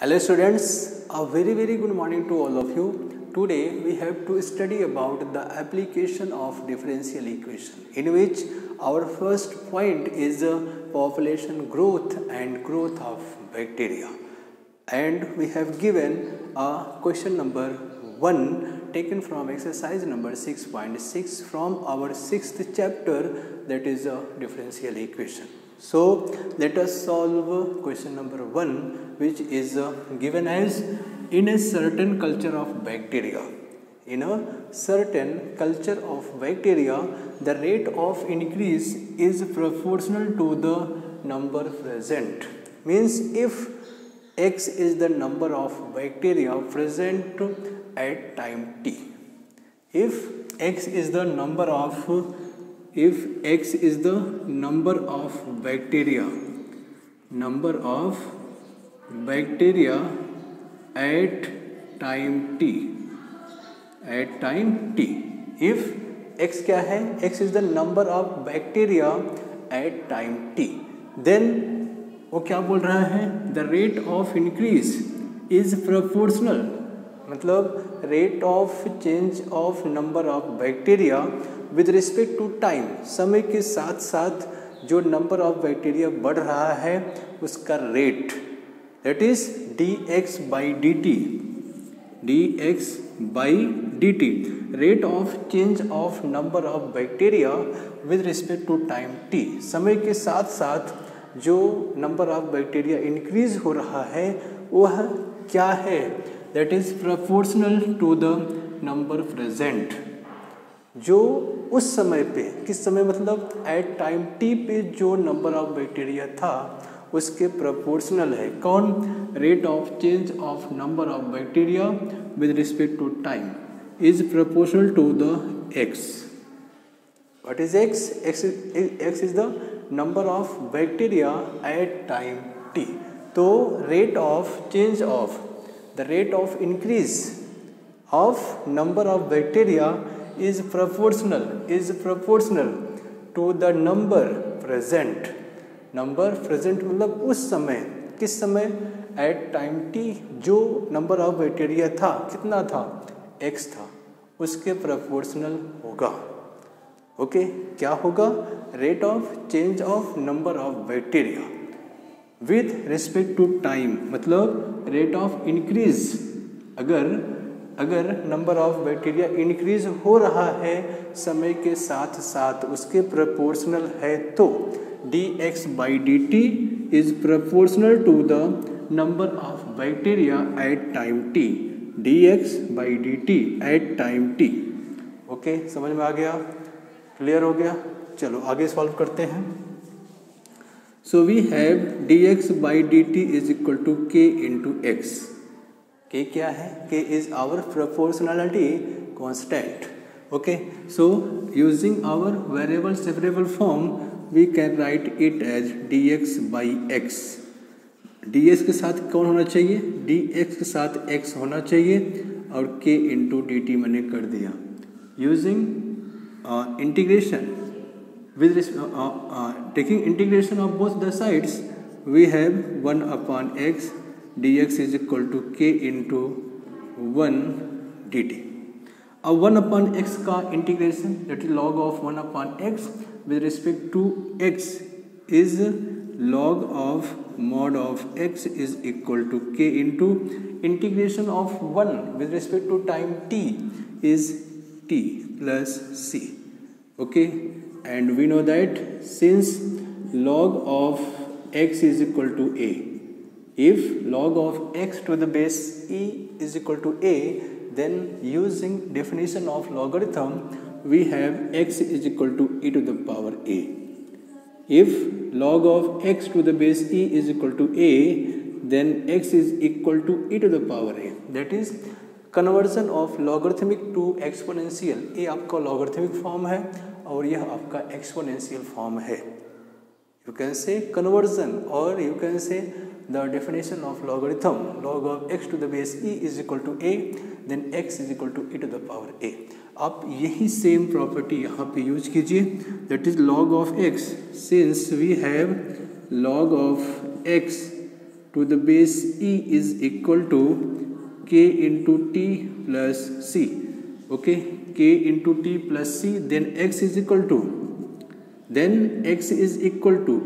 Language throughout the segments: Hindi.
Hello students, a very good morning to all of you. Today we have to study about the application of differential equation, in which our first point is population growth and growth of bacteria. And we have given a question number 1 taken from exercise number 6.6 from our 6th chapter, that is a differential equation. So let us solve question number 1, which is given as in a certain culture of bacteria. In a certain culture of bacteria, the rate of increase is proportional to the number present. Means if X is the number of bacteria present at time t. If X is the number of bacteria at time t, if X क्या है, X is the number of bacteria at time t, then वो क्या बोल रहा है, the rate of increase is proportional, मतलब rate of change of number of bacteria with respect to time, समय के साथ साथ जो number of bacteria बढ़ रहा है उसका rate, that is dx by dt, rate of change of number of bacteria with respect to time t, समय के साथ साथ जो नंबर ऑफ बैक्टीरिया इंक्रीज हो रहा है वह क्या है, that is proportional to the number present, जो उस समय पे, किस समय मतलब एट टाइम टी पे जो नंबर ऑफ बैक्टीरिया था उसके प्रोपोर्शनल है। कौन? Rate of change of number of bacteria with respect to time is proportional to the X. What is X? X is the number of bacteria at time t. तो rate of change of, the rate of increase of number of bacteria is proportional to the number present मतलब उस समय, किस समय? at time t जो number of bacteria था, कितना था? x था, उसके proportional होगा। ओके, क्या होगा? Rate of change of number of bacteria with respect to time, मतलब रेट ऑफ इंक्रीज, अगर नंबर ऑफ बैक्टीरिया इंक्रीज हो रहा है समय के साथ साथ उसके प्रोपोर्शनल है, तो dx by dt is proportional to the number of bacteria at time t, dx by dt at time t। Okay, समझ में आ गया? क्लियर हो गया? चलो आगे सॉल्व करते हैं। So we have dx by dt is equal to k into X. k क्या है? k is our proportionality constant. Okay, so using our variable separable form we can write it as dx by x। ds के साथ कौन होना चाहिए? dx के साथ x होना चाहिए और k इंटू dt मैंने कर दिया। Using integration with taking integration of both the sides, we have 1 upon x dx is equal to k into 1 dt। अब 1 upon x का integration, that is log of 1 upon x with respect to x is log of mod of x is equal to k into integration of 1 with respect to time t is t plus c। okay, and we know that since log of x is equal to a, if log of x to the base e is equal to a, then using definition of logarithm we have x is equal to e to the power a। if log of x to the base e is equal to a, then x is equal to e to the power a, that is conversion of logarithmic to exponential. ये आपका लॉगरिथमिक फॉर्म है और यह आपका एक्सपोनेंशियल फॉर्म है। यू कैन से कन्वर्जन और you can say the definition of logarithm, log of x to the base e is equal to a, then x is equal to e to the power a. आप यही सेम प्रॉपर्टी यहाँ पे यूज कीजिए, that is log of x, since we have log of x to the base e is equal to k into T plus C. Okay, k into T plus C, then x is equal to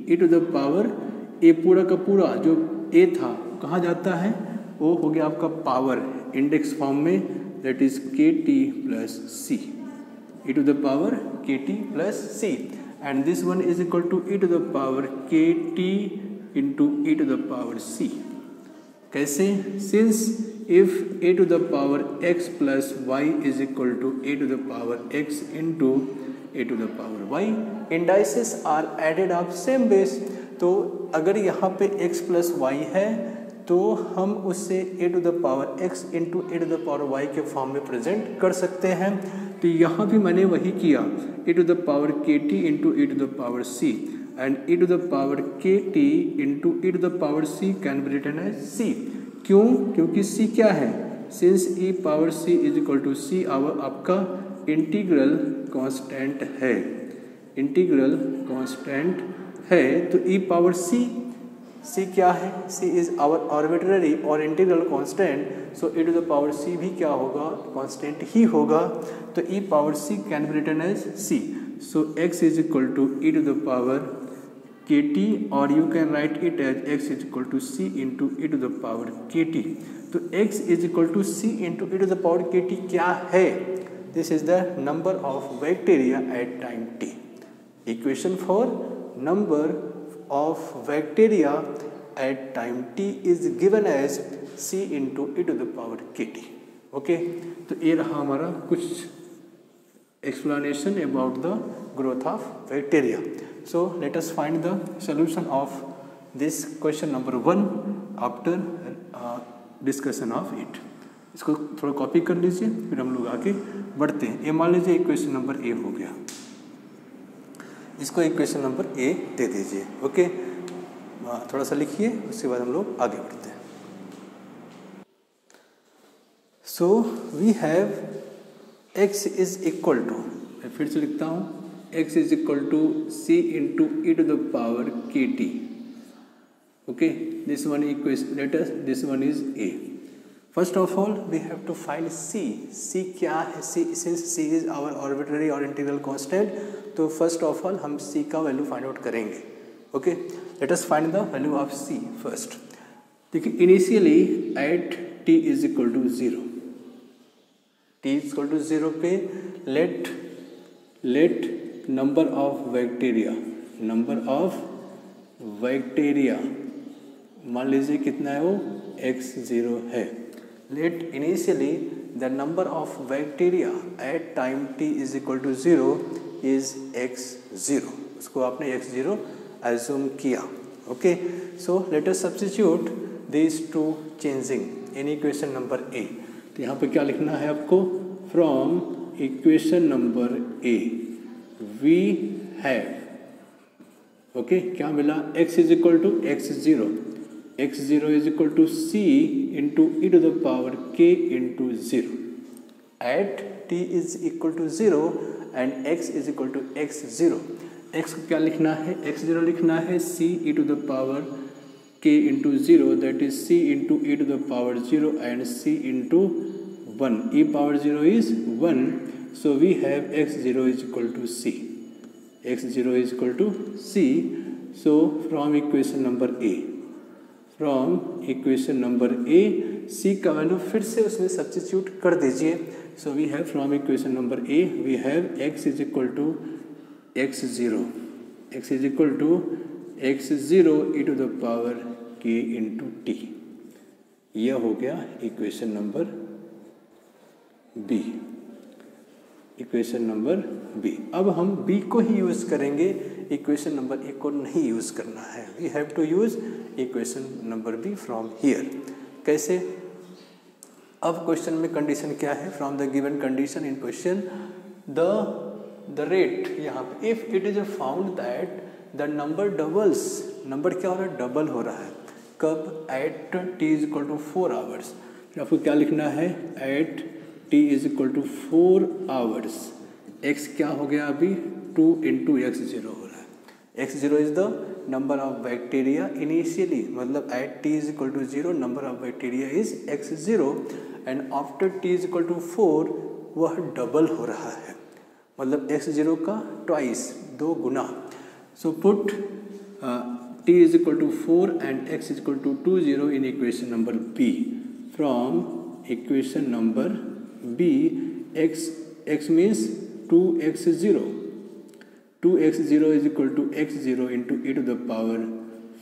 e to the power a. पूरा का पूरा जो a था कहाँ जाता है, वो हो गया आपका पावर इंडेक्स फॉर्म में, that is k t plus c, e to the power के t plus c. And this one is equal to e to the power के t into e to the power c. कैसे? Since if a to the power x plus y is equal to a to the power x into a to the power y, indices are added of same base. तो अगर यहाँ पे x प्लस y है तो हम उससे a to the power x into a to the power y के फॉर्म में प्रेजेंट कर सकते हैं. तो यहाँ भी मैंने वही किया, e टू द पावर के t into e to the power c, and e to the power के t into e to the power c can be written as c. क्यों? क्योंकि c क्या है, since e power c is equal to c आपका इंटीग्रल कांस्टेंट है, इंटीग्रल कांस्टेंट है. तो e पावर c क्या है, c इज आवर आर्बिट्ररी और integral constant, so e to the power c भी क्या होगा, कांस्टेंट ही होगा. तो e power c can be written as c. So x is equal to e to the power के टी, और you can write it as x is equal to c into e to the power के टी. तो x is equal to c into e to the power के टी क्या है, this is the number of bacteria at time t. Equation for number of bacteria at time t is given as c into e to the power kt. Okay, तो ये रहा हमारा कुछ explanation about the growth of bacteria. So let us find the solution of this question number 1 after discussion of it. इसको थोड़ा कॉपी कर लीजिए, फिर हम लोग आगे बढ़ते हैं. ये मान लीजिए इक्वेशन नंबर ए हो गया, इसको इक्वेशन नंबर ए दे दीजिए. ओके, थोड़ा सा लिखिए, उसके बाद हम लोग आगे बढ़ते हैं. So we have x is equal to, मैं फिर से लिखता हूँ, x is equal to c into e to the power के t. Okay, this one equation, let us, this one is a. First of all we have to find c क्या है, c since c is our arbitrary और इंटीग्रल कांस्टेंट, तो फर्स्ट ऑफ ऑल हम c का वैल्यू फाइंड आउट करेंगे. Okay, let us find the value of c first. देखिए, initially at t is equal to 0, t is equal to 0 पे लेट नंबर ऑफ बैक्टीरिया मान लीजिए कितना है, वो x0 है. Let initially the number of bacteria at time t is equal to 0 is x0. उसको आपने x0 एज्यूम किया. Okay, so let us substitute this to changing in equation number A. तो यहाँ पे क्या लिखना है आपको, from equation number A we have, okay, क्या मिला, x is equal to x0 is equal to c into e to the power k into 0 eight t is equal to 0 and x is equal to x0. x को क्या लिखना है, x0 लिखना है c e to the power k into 0, that is c into e to the power 0 and c into 1. e power 0 is 1, so we have x0 is equal to c, x0 is equal to c. So from equation number A c का वैल्यू फिर से उसमें सब्स्टिट्यूट कर दीजिए. So we have from equation number A we have x is equal to x0 e to the power k into T. यह हो गया equation number B. Equation number B. अब हम बी को ही यूज़ करेंगे, इक्वेशन नंबर ए को नहीं यूज़ करना है. We have to use equation number B from here. कैसे? अब क्वेश्चन में कंडीशन क्या है, from the given condition in question the rate, यहाँ पे if it is found that the number doubles, number क्या हो रहा है, डबल हो रहा है. कब? At t is equal to 4 hours. आपको क्या लिखना है, at t is equal to 4 hours. x क्या हो गया अभी, 2 इंटू x0 हो रहा है. x0 is the number of bacteria initially, मतलब at t is equal to 0 number of bacteria is x0 and after t is equal to 4 वह डबल हो रहा है, मतलब x0 का ट्वाइस, 2 गुना। So put t is equal to 4 and x is equal to 20 in equation number B. From equation number B, x means 2x0. 2x0 is equal to x0 into e to the power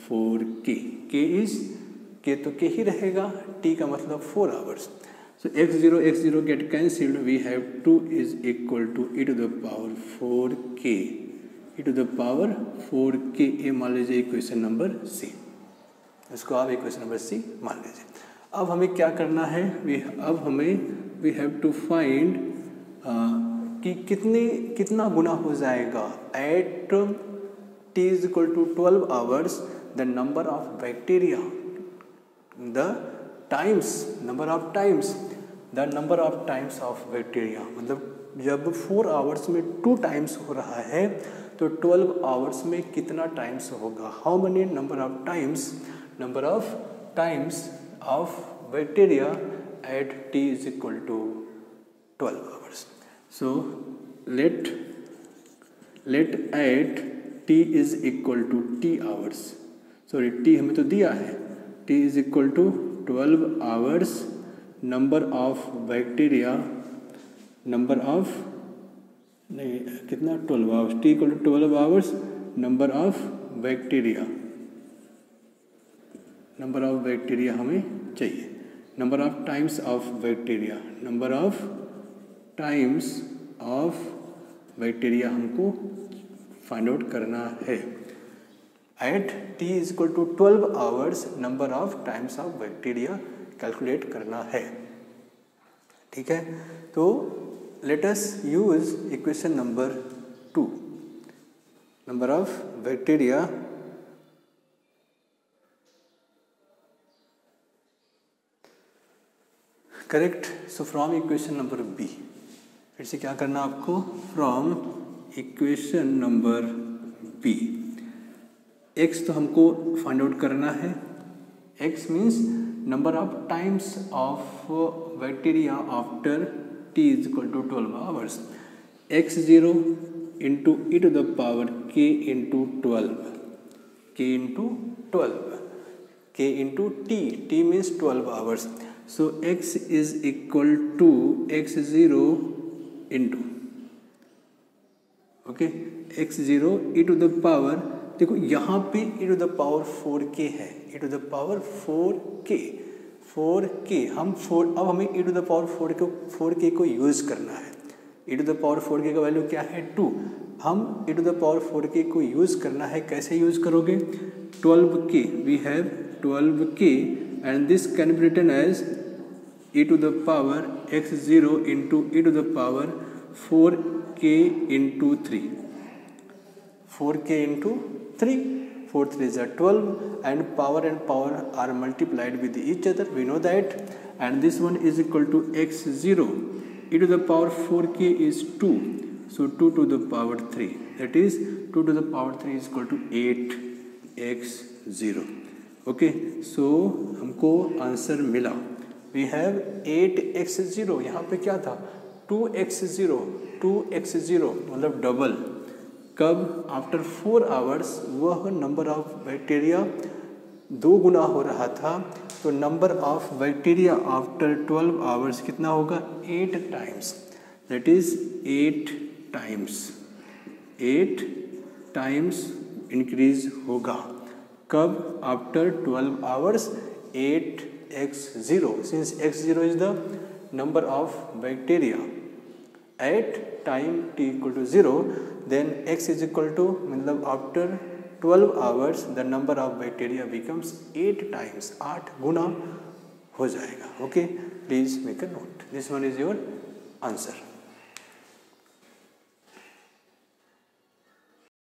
4k. k तो k ही रहेगा, t का मतलब 4 hours. So x0 get cancelled. We have 2 is equal to e to the power 4k. e to the power 4k ये मान लीजिए इक्वेशन नंबर सी, इसको आप इक्वेशन नंबर सी मान लीजिए। अब हमें क्या करना है, वी हैव टू फाइंड कि कितना गुना हो जाएगा at t is equal to 12 hours the number of bacteria, the number of times of bacteria, मतलब जब 4 आवर्स में 2 टाइम्स हो रहा है तो 12 आवर्स में कितना टाइम्स होगा, how many number of times of bacteria at t is equal to 12 hours. So let at t is equal to t hours, sorry t हमें तो दिया है, t is equal to 12 hours number of bacteria, number of नहीं कितना 12 hours, t equal to 12 hours number of bacteria हमें चाहिए, number of times of bacteria हमको फाइंड आउट करना है। At t is equal to 12 hours number of times of bacteria calculate करना है, ठीक है। तो let us use equation number 2, number of bacteria correct। so from equation number B, फिर से क्या करना आपको, from equation number B, x तो हमको फाइंड आउट करना है, x means number of times of bacteria after t is equal to 12 hours, x0 into e to the power k into 12, k into t means 12 hours. So x is equal to x0 into, okay, x0 e to the power, देखो यहाँ पे e to the power 4k है, e to the power 4k, अब हमें e to the power 4k को यूज़ करना है। e to the power 4k का वैल्यू क्या है 2, हम e to the power 4k को यूज़ करना है, कैसे यूज़ करोगे, 12k, we have 12k and this can be written as e to the power x0 into e to the power 4k into 3, 4k into 3, 4 3 is 12 and power are multiplied with each other, we know that, and this one is equal to x0 e to the power 4k is 2, so 2 to the power 3, that is 2 to the power 3 is equal to 8x0, okay। so हमको आंसर मिला, we have 8x0, यहाँ पे क्या था 2x0 मतलब डबल, कब, आफ्टर 4 आवर्स वह नंबर ऑफ बैक्टीरिया 2 गुना हो रहा था, तो number of bacteria after 12 hours कितना होगा 8 times, that is 8 times increase होगा, कब, after 12 hours 8x0, since x0 is the number of bacteria at time t equal to 0, then x is equal to, मतलब after 12 hours the number of bacteria becomes 8 times, 8 गुना हो जाएगा, okay, please make a note, this one is your answer।